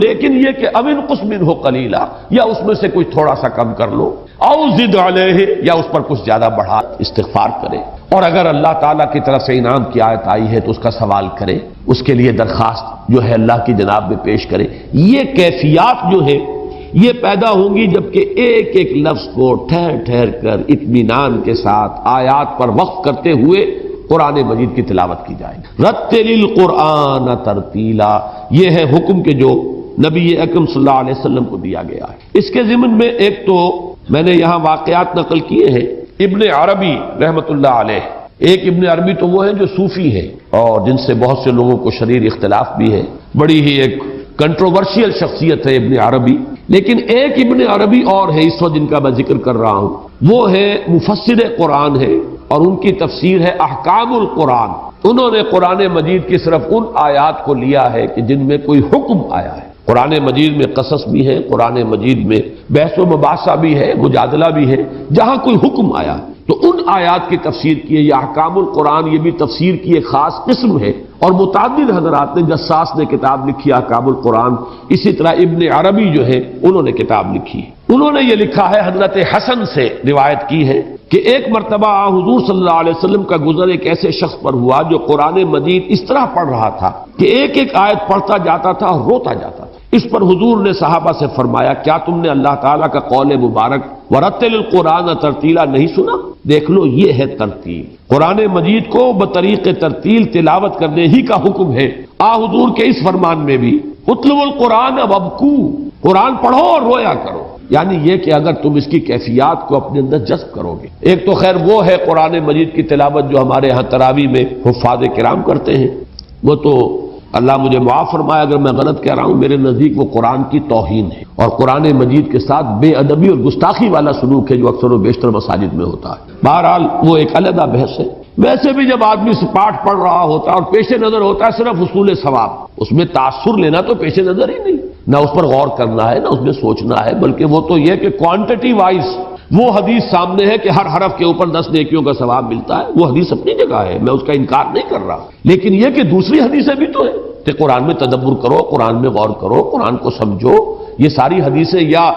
لیکن یہ کہ او انقص منہ قلیلا، یا اس میں سے کچھ تھوڑا سا کم کر لو، او زد علیہ، یا اس پر کچھ زیادہ بڑھا استغفار کرے، اور اگر اللہ تعالیٰ کی طرف سے انعام کی آیت آئی ہے تو اس کا سوال کرے، اس کے لیے درخواست جو ہے اللہ کی جناب میں پیش کرے۔ یہ کیفیات جو ہے یہ پیدا ہوں گی جبکہ ایک ایک لفظ کو ٹھہر ٹھہر کر اطمینان کے ساتھ آیات پر وقف کرتے ہوئے قرآن مجید کی تلاوت کی جائے۔ رتل القرآن ترتیلا، یہ ہے حکم کے جو نبی اکرم صلی اللہ علیہ وسلم کو دیا گیا ہے۔ اس کے ضمن میں ایک تو میں نے یہاں واقعات نقل کیے ہیں ابن عربی رحمۃ اللہ علیہ، ایک ابن عربی تو وہ ہیں جو صوفی ہیں اور جن سے بہت سے لوگوں کو شدید اختلاف بھی ہے، بڑی ہی ایک کنٹروورشیل شخصیت ہے ابن عربی، لیکن ایک ابن عربی اور ہے اس وقت جن کا میں ذکر کر رہا ہوں، وہ ہے مفسر قرآن ہے، اور ان کی تفسیر ہے احکام القرآن۔ انہوں نے قرآن مجید کی صرف ان آیات کو لیا ہے کہ جن میں کوئی حکم آیا ہے۔ قرآن مجید میں قصص بھی ہے، قرآن مجید میں بحث و مباحثہ بھی ہے، مجادلہ بھی ہے، جہاں کوئی حکم آیا تو ان آیات کی تفسیر کی ہے۔ یہ احکام القرآن یہ بھی تفسیر کی ایک خاص قسم ہے، اور متعدد حضرات نے، جساس نے کتاب لکھی احکام القرآن، اسی طرح ابن عربی جو ہے انہوں نے کتاب لکھی ہے۔ انہوں نے یہ لکھا ہے، حضرت حسن سے روایت کی ہے کہ ایک مرتبہ حضور صلی اللہ علیہ وسلم کا گزر ایک ایسے شخص پر ہوا جو قرآن مجید اس طرح پڑھ رہا تھا کہ ایک ایک آیت پڑھتا جاتا تھا اور روتا جاتا تھا۔ اس پر حضور نے صحابہ سے فرمایا کیا تم نے اللہ تعالیٰ کا قول مبارک ورتل القرآن ترتیلا نہیں سنا؟ دیکھ لو یہ ہے ترتیل، قرآن مجید کو بطریق ترتیل تلاوت کرنے ہی کا حکم ہے۔ حضور کے اس فرمان میں بھی اتلو القرآن وابکو، قرآن پڑھو اور رویا کرو، یعنی یہ کہ اگر تم اس کی کیفیات کو اپنے اندر جذب کرو گے۔ ایک تو خیر وہ ہے قرآن مجید کی تلاوت جو ہمارے ہاں تراویح میں حفاظ کرام کرتے ہیں، وہ تو اللہ مجھے معاف فرمائے اگر میں غلط کہہ رہا ہوں، میرے نزدیک وہ قرآن کی توہین ہے، اور قرآن مجید کے ساتھ بے ادبی اور گستاخی والا سلوک ہے جو اکثر و بیشتر مساجد میں ہوتا ہے۔ بہرحال وہ ایک علیحدہ بحث ہے۔ ویسے بھی جب آدمی پاٹھ پڑھ رہا ہوتا ہے اور پیش نظر ہوتا ہے صرف حصول ثواب، اس میں تاثر لینا تو پیش نظر ہی نہیں، نہ اس پر غور کرنا ہے نہ اس میں سوچنا ہے، بلکہ وہ تو یہ کہ کوانٹٹی وائز وہ حدیث سامنے ہے کہ ہر حرف کے اوپر 10 نیکیوں کا ثواب ملتا ہے، وہ حدیث اپنی جگہ ہے، میں اس کا انکار نہیں کر رہا، لیکن یہ کہ دوسری حدیثیں بھی تو ہیں کہ قرآن میں تدبر کرو، قرآن میں غور کرو، قرآن کو سمجھو۔ یہ ساری حدیثیں، یا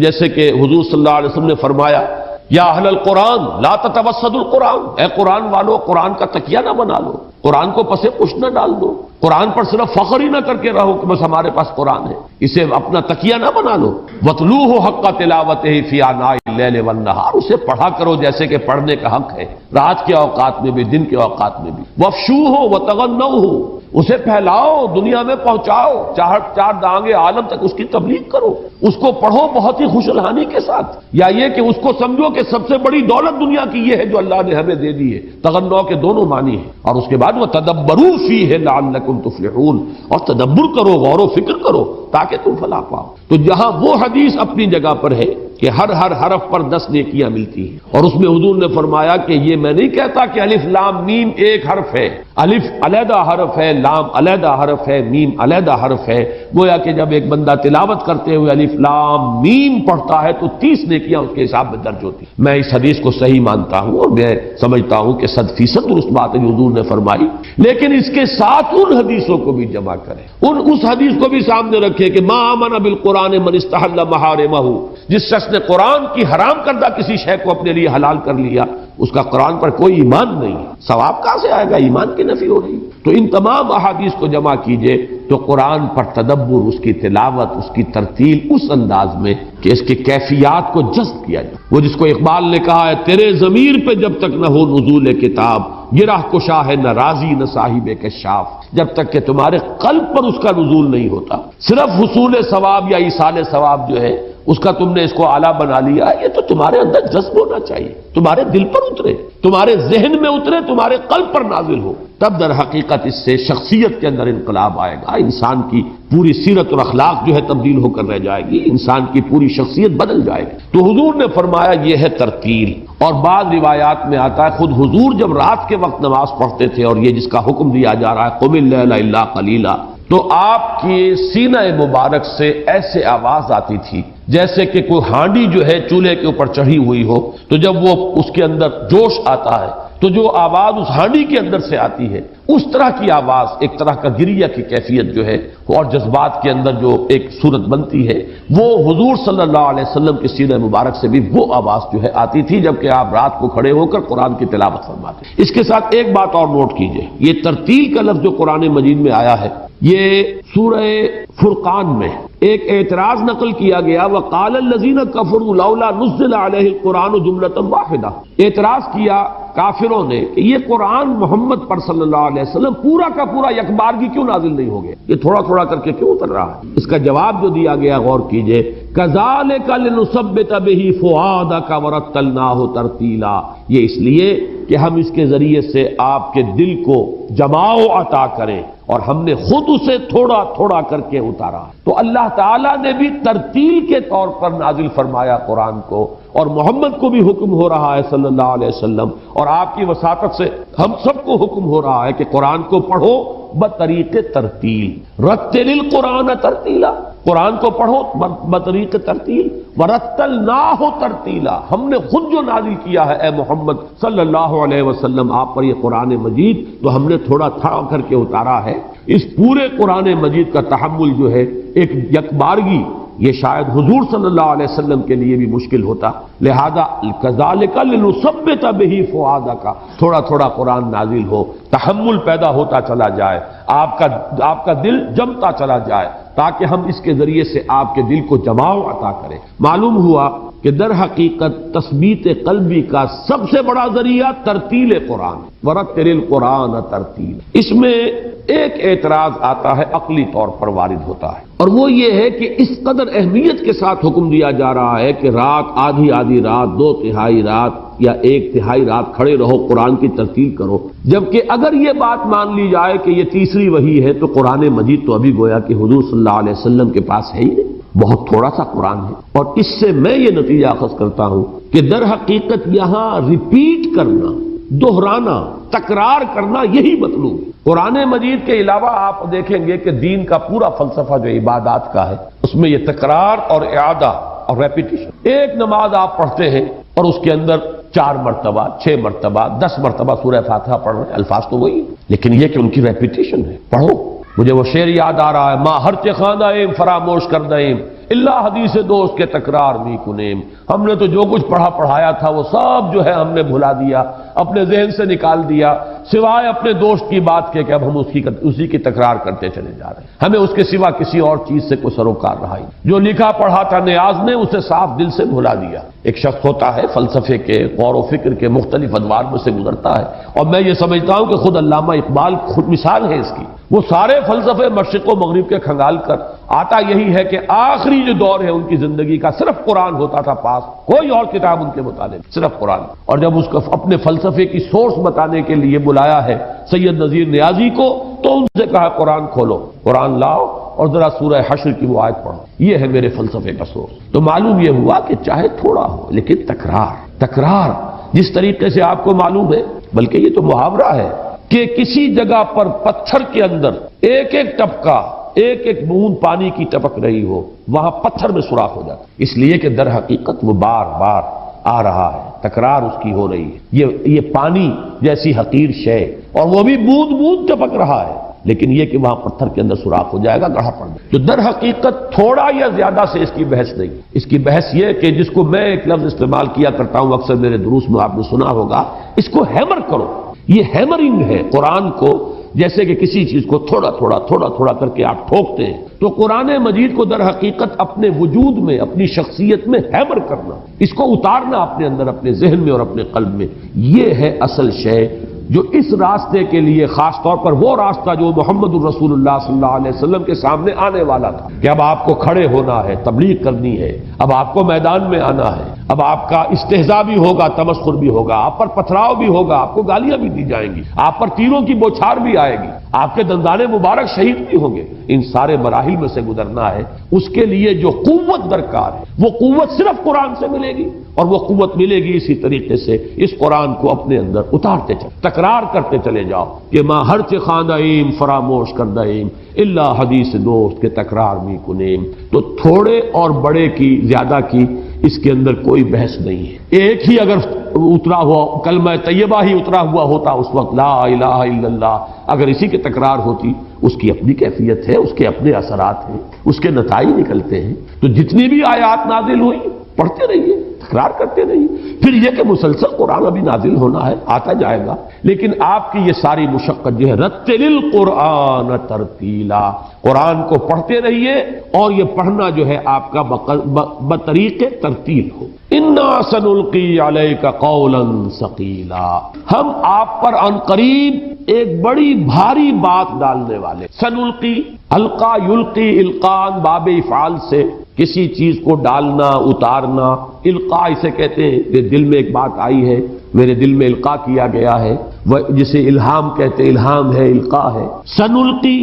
جیسے کہ حضور صلی اللہ علیہ وسلم نے فرمایا یا اہل القرآن لا تتوسدوا القرآن، اے قرآن والو قرآن کا تکیہ نہ بنا لو، قرآن کو پس پشت نہ ڈال دو، قرآن پر صرف فخر ہی نہ کر کے رہو کہ بس ہمارے پاس قرآن ہے، اسے اپنا تکیہ نہ بنا لو۔ وَاتْلُوهُ حَقَّ تِلَاوَتِهِ فِي آنَاءِ اللَّيْلِ وَالنَّهَارِ، اسے پڑھا کرو جیسے کہ پڑھنے کا حق ہے، رات کے اوقات میں بھی دن کے اوقات میں بھی۔ وَافْشُوهُ وَتَغَنَّوْهُ، اسے پھیلاؤ، دنیا میں پہنچاؤ، چار دانگے عالم تک اس کی تبلیغ کرو، اس کو پڑھو بہت ہی خوش الحانی کے ساتھ، یا یہ کہ اس کو سمجھو کہ سب سے بڑی دولت دنیا کی یہ ہے جو اللہ نے ہمیں دے دی ہے۔ تغنو کے دونوں معنی ہیں۔ اور اس کے بعد وَتَدَبَّرُوا فِيهِ لَعَلَّكُمْ تُفْلِحُونَ، اور تدبر کرو، غور و فکر کرو تاکہ تم فلاح پاؤ۔ تو جہاں وہ حدیث اپنی جگہ پر ہے کہ ہر حرف پر 10 نیکیاں ملتی ہیں، اور اس میں حضور نے فرمایا کہ یہ میں نہیں کہتا کہ الف لام میم ایک حرف ہے، الف علیحدہ حرف ہے، لام علیحدہ حرف ہے، میم علیحدہ حرف ہے۔ گویا کہ جب ایک بندہ تلاوت کرتے ہوئے الف لام میم پڑھتا ہے تو 30 نیکیاں اس کے حساب میں درج ہوتی ہیں۔ میں اس حدیث کو صحیح مانتا ہوں اور میں سمجھتا ہوں کہ 100% درست بات ہے جو حضور نے فرمائی، لیکن اس کے ساتھ ان حدیثوں کو بھی جمع کریں، اس حدیث کو بھی سامنے رکھے کہ ما آمن بالقرآن من استحل محارمہ، جس شخص نے قرآن کی حرام کردہ کسی شے کو اپنے لیے حلال کر لیا، اس کا قرآن پر کوئی ایمان نہیں ہے، ثواب کہاں سے آئے گا؟ ایمان کی نفی ہو رہی ہے۔ تو ان تمام احادیث کو جمع کیجئے تو قرآن پر تدبر، اس کی تلاوت، اس کی ترتیل اس انداز میں کہ اس کی کیفیات کو جذب کیا جائے۔ وہ جس کو اقبال نے کہا ہے تیرے ضمیر پہ جب تک نہ ہو نزول کتاب، گرہ کشا ہے نہ راضی نہ صاحب کشاف، جب تک کہ تمہارے قلب پر اس کا نزول نہیں ہوتا، صرف حصول ثواب یا ایصال ثواب جو ہے اس کا تم نے اس کو اعلیٰ بنا لیا، یہ تو تمہارے اندر جذب ہونا چاہیے، تمہارے دل پر اترے، تمہارے ذہن میں اترے، تمہارے قلب پر نازل ہو، تب در حقیقت اس سے شخصیت کے اندر انقلاب آئے گا، انسان کی پوری سیرت اور اخلاق جو ہے تبدیل ہو کر رہ جائے گی، انسان کی پوری شخصیت بدل جائے گی۔ تو حضور نے فرمایا یہ ہے ترتیل۔ اور بعض روایات میں آتا ہے خود حضور جب رات کے وقت نماز پڑھتے تھے، اور یہ جس کا حکم دیا جا رہا ہے قم اللیل الا قلیلا، تو آپ کی سینہ مبارک سے ایسے آواز آتی تھی جیسے کہ کوئی ہانڈی جو ہے چولہے کے اوپر چڑھی ہوئی ہو، تو جب وہ اس کے اندر جوش آتا ہے تو جو آواز اس ہانڈی کے اندر سے آتی ہے، اس طرح کی آواز، ایک طرح کا گریہ کی کیفیت جو ہے اور جذبات کے اندر جو ایک صورت بنتی ہے، وہ حضور صلی اللہ علیہ وسلم کی سینہ مبارک سے بھی وہ آواز جو ہے آتی تھی جبکہ آپ رات کو کھڑے ہو کر قرآن کی تلاوت فرماتے۔ اس کے ساتھ ایک بات اور نوٹ کیجئے، یہ ترتیل کا لفظ جو قرآن مجید میں آیا ہے، یہ سورہ فرقان میں ایک اعتراض نقل کیا گیا، وَقَالَ الَّذِينَ كَفَرُوا لَوْلَا نُزِّلَ عَلَيْهِ الْقُرْآنُ جُمْلَةً وَاحِدَةً، اعتراض کیا کافروں نے کہ یہ قرآن محمد پر صلی اللہ علیہ وسلم پورا کا پورا یکبارگی کیوں نازل نہیں ہو گیا، یہ تھوڑا تھوڑا کر کے کیوں اتر رہا ہے؟ اس کا جواب جو دیا گیا غور کیجئے، كَذَلِكَ لِنُثَبِّتَ بِهِ فُؤَادَكَ وَرَتَّلْنَاهُ تَرْتِيلًا، یہ اس لیے کہ ہم اس کے ذریعے سے آپ کے دل کو جماؤ عطا کریں، اور ہم نے خود اسے تھوڑا تھوڑا کر کے اتارا۔ تو اللہ تعالیٰ نے بھی ترتیل کے طور پر نازل فرمایا قرآن کو، اور محمد کو بھی حکم ہو رہا ہے صلی اللہ علیہ وسلم، اور آپ کی وساطت سے ہم سب کو حکم ہو رہا ہے کہ قرآن کو پڑھو بطریق ترتیل، رتل القرآن ترتیلا، قرآن کو پڑھو بطریق ترتیل، ورتلناہ ترتیلا، ہم نے خود جو نازل کیا ہے اے محمد صلی اللہ علیہ وسلم آپ پر یہ قرآن مجید، تو ہم نے تھوڑا تھوڑا کر کے اتارا ہے۔ اس پورے قرآن مجید کا تحمل جو ہے ایک یکبارگی، یہ شاید حضور صلی اللہ علیہ وسلم کے لیے بھی مشکل ہوتا، لہذا كَذَلِكَ لِنُثَبِّتَ بِهِ فُؤَادَكَ، تھوڑا تھوڑا قرآن نازل ہو، تحمل پیدا ہوتا چلا جائے، آپ کا دل جمتا چلا جائے، تاکہ ہم اس کے ذریعے سے آپ کے دل کو جماؤ عطا کریں۔ معلوم ہوا کہ در حقیقت تثبیت قلبی کا سب سے بڑا ذریعہ ترتیل قرآن، وَرَتِّلِ الْقُرْآنَ تَرْتِيلًا۔ اس میں ایک اعتراض آتا ہے، عقلی طور پر وارد ہوتا ہے، اور وہ یہ ہے کہ اس قدر اہمیت کے ساتھ حکم دیا جا رہا ہے کہ رات، آدھی رات، 2/3 رات یا 1/3 رات کھڑے رہو، قرآن کی ترتیل کرو، جبکہ اگر یہ بات مان لی جائے کہ یہ تیسری وحی ہے تو قرآن مجید تو ابھی گویا کہ حضور صلی اللہ علیہ وسلم کے پاس ہے ہی نہیں، بہت تھوڑا سا قرآن ہے۔ اور اس سے میں یہ نتیجہ اخذ کرتا ہوں کہ در حقیقت یہاں ریپیٹ کرنا، دہرانا، تکرار کرنا یہی مطلوب ہے۔ قرآن مجید کے علاوہ آپ دیکھیں گے کہ دین کا پورا فلسفہ جو عبادات کا ہے، اس میں یہ تکرار اور اعادہ اور ریپیٹیشن۔ ایک نماز آپ پڑھتے ہیں اور اس کے اندر 4 مرتبہ، 6 مرتبہ، 10 مرتبہ سورہ فاتحہ پڑھ رہے ہیں، الفاظ تو وہی، لیکن یہ کہ ان کی ریپیٹیشن ہے۔ پڑھو، مجھے وہ شعر یاد آ رہا ہے، ماں ہر چخاندائم فراموش کردائم اللہ حدیث دوست کے تکرار می کنیم، ہم نے تو جو کچھ پڑھایا تھا وہ سب جو ہے ہم نے بھلا دیا، اپنے ذہن سے نکال دیا، سوائے اپنے دوست کی بات کے کہ اب ہم اسی کی تکرار کرتے چلے جا رہے ہیں، ہمیں اس کے سوا کسی اور چیز سے کوئی سروکار رہا ہی، جو لکھا پڑھا تھا نیاز نے اسے صاف دل سے بھلا دیا۔ ایک شخص ہوتا ہے فلسفے کے، غور و فکر کے مختلف ادوار میں سے گزرتا ہے، اور میں یہ سمجھتا ہوں کہ خود علامہ اقبال خود مثال ہے اس کی۔ وہ سارے فلسفے مشرق و مغرب کے کھنگال کر آتا یہی ہے کہ آخری جو دور ہے ان کی زندگی کا صرف قرآن ہوتا تھا پاس، کوئی اور کتاب ان کے مطالعے صرف قرآن۔ اور جب اس کو اپنے فلسفے کی سورس بتانے کے لیے بلایا ہے سید نذیر نیازی کو، تو ان سے کہا قرآن کھولو، قرآن لاؤ اور ذرا سورہ حشر کی وہ آیت پڑھو، یہ ہے میرے فلسفے کا سورس۔ تو معلوم یہ ہوا کہ چاہے تھوڑا ہو لیکن تکرار جس طریقے سے آپ کو معلوم ہے، بلکہ یہ تو محاورہ ہے کہ کسی جگہ پر پتھر کے اندر ایک ایک ٹپکا، ایک ایک بوند پانی کی ٹپک رہی ہو، وہاں پتھر میں سوراخ ہو جاتا، اس لیے کہ در حقیقت وہ بار بار آ رہا ہے، تکرار اس کی ہو رہی ہے۔ یہ پانی جیسی حقیر شے، اور وہ بھی بوند بوند ٹپک رہا ہے، لیکن یہ کہ وہاں پتھر کے اندر سوراخ ہو جائے گا، گڑھا پڑ جائے گا۔ تو در حقیقت تھوڑا یا زیادہ سے اس کی بحث نہیں، اس کی بحث یہ کہ جس کو میں ایک لفظ استعمال کیا کرتا ہوں اکثر میرے دروس میں، آپ نے سنا ہوگا، اس کو ہیمر کرو۔ یہ ہیمرنگ ہے قرآن کو، جیسے کہ کسی چیز کو تھوڑا تھوڑا کر کے آپ ٹھوکتے ہیں، تو قرآن مجید کو در حقیقت اپنے وجود میں، اپنی شخصیت میں ہیمر کرنا، اس کو اتارنا اپنے اندر، اپنے ذہن میں اور اپنے قلب میں، یہ ہے اصل شے جو اس راستے کے لیے، خاص طور پر وہ راستہ جو محمد الرسول اللہ صلی اللہ علیہ وسلم کے سامنے آنے والا تھا، کہ اب آپ کو کھڑے ہونا ہے، تبلیغ کرنی ہے، اب آپ کو میدان میں آنا ہے، اب آپ کا استہزاء بھی ہوگا، تمسخر بھی ہوگا، آپ پر پتھراؤ بھی ہوگا، آپ کو گالیاں بھی دی جائیں گی، آپ پر تیروں کی بوچھار بھی آئے گی، آپ کے دندانے مبارک شہید بھی ہوں گے، ان سارے مراحل میں سے گزرنا ہے۔ اس کے لیے جو قوت درکار ہے، وہ قوت صرف قرآن سے ملے گی، اور وہ قوت ملے گی اسی طریقے سے اس قرآن کو اپنے اندر اتارتے چلے، تکرار کرتے چلے جاؤ کہ ماں ہرچ خواندہیم فراموش کردہیم اللہ حدیث دوست کے تکرار می کنیم۔ تو تھوڑے اور بڑے کی، زیادہ کی، اس کے اندر کوئی بحث نہیں ہے۔ ایک ہی اگر اترا ہوا کلمہ طیبہ ہی اترا ہوا ہوتا اس وقت، لا الہ الا اللہ، اگر اسی کی تکرار ہوتی، اس کی اپنی کیفیت ہے، اس کے اپنے اثرات ہیں، اس کے نتائج نکلتے ہیں۔ تو جتنی بھی آیات نازل ہوئی پڑھتے رہیے، تکرار کرتے رہیے، پھر یہ کہ مسلسل قرآن ابھی نازل ہونا ہے، آتا جائے گا، لیکن آپ کی یہ ساری مشقت جو ہے، رتل القرآن ترتیلا، قرآن کو پڑھتے رہیے، اور یہ پڑھنا جو ہے آپ کا بطریق ترتیل ہو۔ انا سنلقی علیک قولا ثقیلا، ہم آپ پر عن قریب ایک بڑی بھاری بات ڈالنے والے۔ سنلقی، القا یلقی، القان باب افعال سے کسی چیز کو ڈالنا، اتارنا، القاء اسے کہتے ہیں کہ دل میں ایک بات آئی ہے، میرے دل میں القاء کیا گیا ہے، وہ جسے الہام کہتے ہیں، الہام ہے، القاء ہے۔ سنلقی،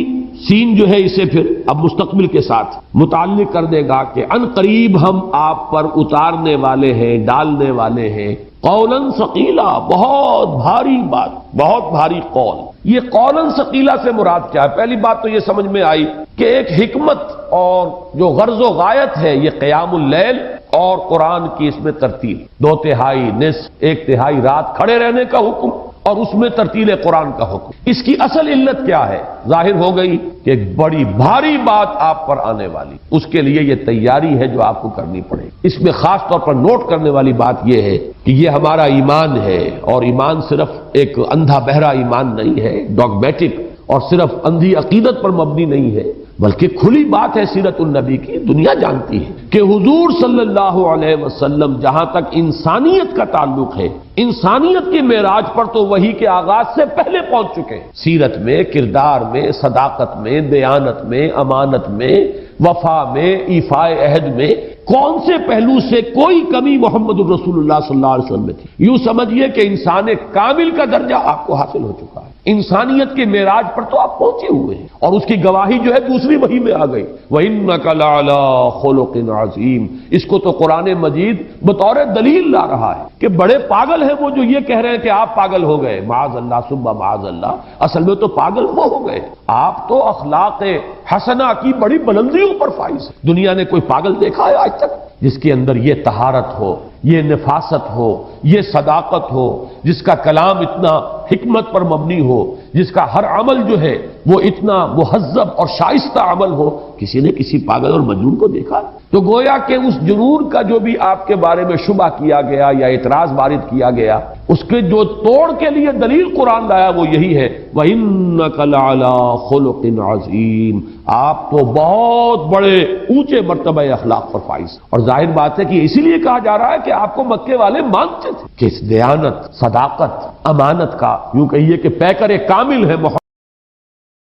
سین جو ہے اسے پھر اب مستقبل کے ساتھ متعلق کر دے گا کہ ان قریب ہم آپ پر اتارنے والے ہیں، ڈالنے والے ہیں، قولا ثقیلا، بہت بھاری بات، بہت بھاری قول۔ یہ قولا ثقیلا سے مراد کیا ہے؟ پہلی بات تو یہ سمجھ میں آئی کہ ایک حکمت اور جو غرض و غایت ہے یہ قیام اللیل اور قرآن کی اس میں ترتیل، 2/3 نصف، 1/3 رات کھڑے رہنے کا حکم، اور اس میں ترتیل قرآن کا حکم۔ اس کی اصل علت کیا ہے؟ ظاہر ہو گئی کہ ایک بڑی بھاری بات آپ پر آنے والی، اس کے لیے یہ تیاری ہے جو آپ کو کرنی پڑے گی۔ اس میں خاص طور پر نوٹ کرنے والی بات یہ ہے کہ یہ ہمارا ایمان ہے، اور ایمان صرف ایک اندھا بہرا ایمان نہیں ہے، ڈاگمیٹک اور صرف اندھی عقیدت پر مبنی نہیں ہے، بلکہ کھلی بات ہے سیرت النبی کی، دنیا جانتی ہے کہ حضور صلی اللہ علیہ وسلم جہاں تک انسانیت کا تعلق ہے، انسانیت کے معراج پر تو وحی کے آغاز سے پہلے پہنچ چکے ہیں، سیرت میں، کردار میں، صداقت میں، دیانت میں، امانت میں، وفا میں، ایفاء عہد میں، کون سے پہلو سے کوئی کمی محمد الرسول اللہ صلی اللہ علیہ وسلم میں تھی؟ یوں سمجھیے کہ انسان کامل کا درجہ آپ کو حاصل ہو چکا ہے، انسانیت کے معراج پر تو آپ پہنچے ہوئے ہیں، اور اس کی گواہی جو ہے دوسری وحی میں آ گئی، وَإِنَّكَ لَعَلَىٰ خُلُقٍ عَظِيمٍ۔ اس کو تو قرآن مجید بطور دلیل لا رہا ہے کہ بڑے پاگل ہیں وہ جو یہ کہہ رہے ہیں کہ آپ پاگل ہو گئے، معاذ اللہ ثم معاذ اللہ، اصل میں تو پاگل وہ ہو گئے، آپ تو اخلاق حسنہ کی بڑی بلندیوں پر فائز ہیں۔ دنیا نے کوئی پاگل دیکھا ہے آج تک جس کے اندر یہ طہارت ہو، یہ نفاست ہو، یہ صداقت ہو، جس کا کلام اتنا حکمت پر مبنی ہو، جس کا ہر عمل جو ہے وہ اتنا مہذب اور شائستہ عمل ہو؟ کسی نے کسی پاگل اور مجنون کو دیکھا؟ تو گویا کہ اس جنون کا جو بھی آپ کے بارے میں شبہ کیا گیا یا اعتراض وارد کیا گیا، اس کے جو توڑ کے لیے دلیل قرآن لایا وہ یہی ہے، وَإِنَّكَ لَعَلَىٰ خُلُقٍ عَظِيمٍ، آپ تو بہت بڑے اونچے مرتبہ اخلاق پر فائز۔ اور ظاہر بات ہے کہ اسی لیے کہا جا رہا ہے کہ آپ کو مکے والے مانتے تھے کہ اس دیانت، صداقت، امانت کا، یوں کہیے کہ پیکر کامل ہے محمد